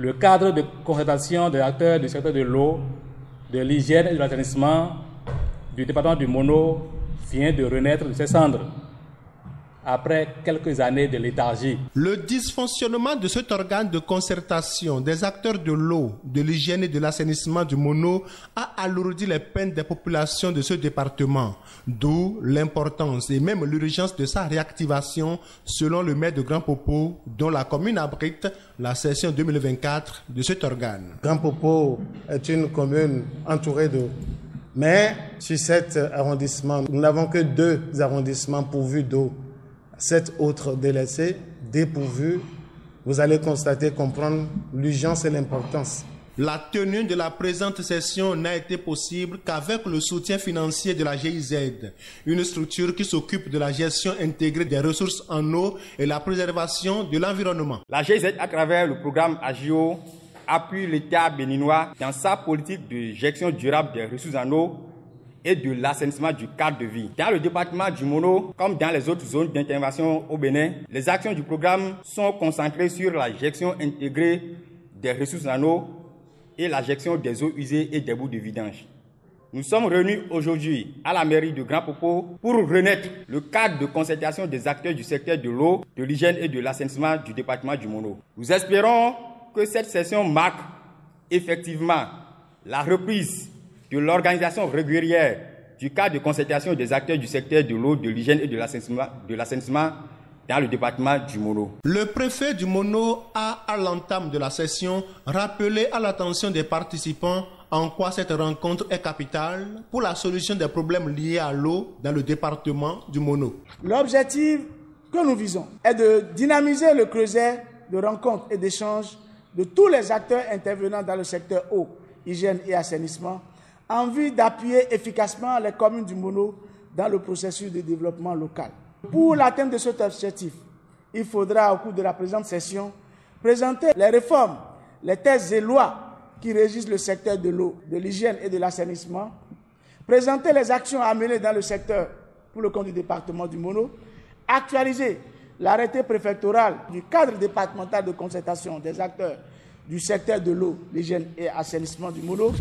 Le cadre de concertation des acteurs du secteur de l'eau, de l'hygiène et de l'assainissement du département du Mono vient de renaître de ses cendres après quelques années de léthargie. Le dysfonctionnement de cet organe de concertation des acteurs de l'eau, de l'hygiène et de l'assainissement du Mono a alourdi les peines des populations de ce département, d'où l'importance et même l'urgence de sa réactivation selon le maire de Grand Popo, dont la commune abrite la session 2024 de cet organe. Grand Popo est une commune entourée d'eau. Mais sur cet arrondissement, nous n'avons que 2 arrondissements pourvus d'eau. 7 autres délaissés, dépourvus. Vous allez constater, comprendre l'urgence et l'importance. La tenue de la présente session n'a été possible qu'avec le soutien financier de la GIZ, une structure qui s'occupe de la gestion intégrée des ressources en eau et la préservation de l'environnement. La GIZ, à travers le programme AGIO, appuie l'État béninois dans sa politique de gestion durable des ressources en eau et de l'assainissement du cadre de vie. Dans le département du Mono, comme dans les autres zones d'intervention au Bénin, les actions du programme sont concentrées sur la gestion intégrée des ressources en eau et la gestion des eaux usées et des boues de vidange. Nous sommes réunis aujourd'hui à la mairie de Grand Popo pour renaître le cadre de concertation des acteurs du secteur de l'eau, de l'hygiène et de l'assainissement du département du Mono. Nous espérons que cette session marque effectivement la reprise de l'organisation régulière du cadre de concertation des acteurs du secteur de l'eau, de l'hygiène et de l'assainissement dans le département du Mono. Le préfet du Mono a, à l'entame de la session, rappelé à l'attention des participants en quoi cette rencontre est capitale pour la solution des problèmes liés à l'eau dans le département du Mono. L'objectif que nous visons est de dynamiser le creuset de rencontres et d'échanges de tous les acteurs intervenant dans le secteur eau, hygiène et assainissement en vue d'appuyer efficacement les communes du Mono dans le processus de développement local. Pour l'atteinte de cet objectif, il faudra, au cours de la présente session, présenter les réformes, les textes et lois qui régissent le secteur de l'eau, de l'hygiène et de l'assainissement, présenter les actions à mener dans le secteur pour le compte du département du Mono, actualiser l'arrêté préfectoral du cadre départemental de concertation des acteurs du secteur de l'eau, l'hygiène et l'assainissement du Mono,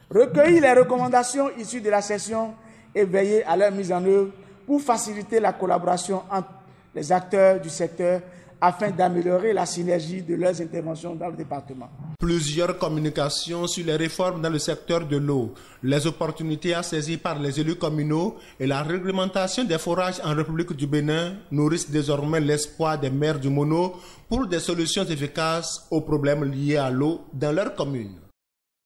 recueillir les recommandations issues de la session et veiller à leur mise en œuvre pour faciliter la collaboration entre les acteurs du secteur afin d'améliorer la synergie de leurs interventions dans le département. Plusieurs communications sur les réformes dans le secteur de l'eau, les opportunités à saisir par les élus communaux et la réglementation des forages en République du Bénin nourrissent désormais l'espoir des maires du Mono pour des solutions efficaces aux problèmes liés à l'eau dans leur commune.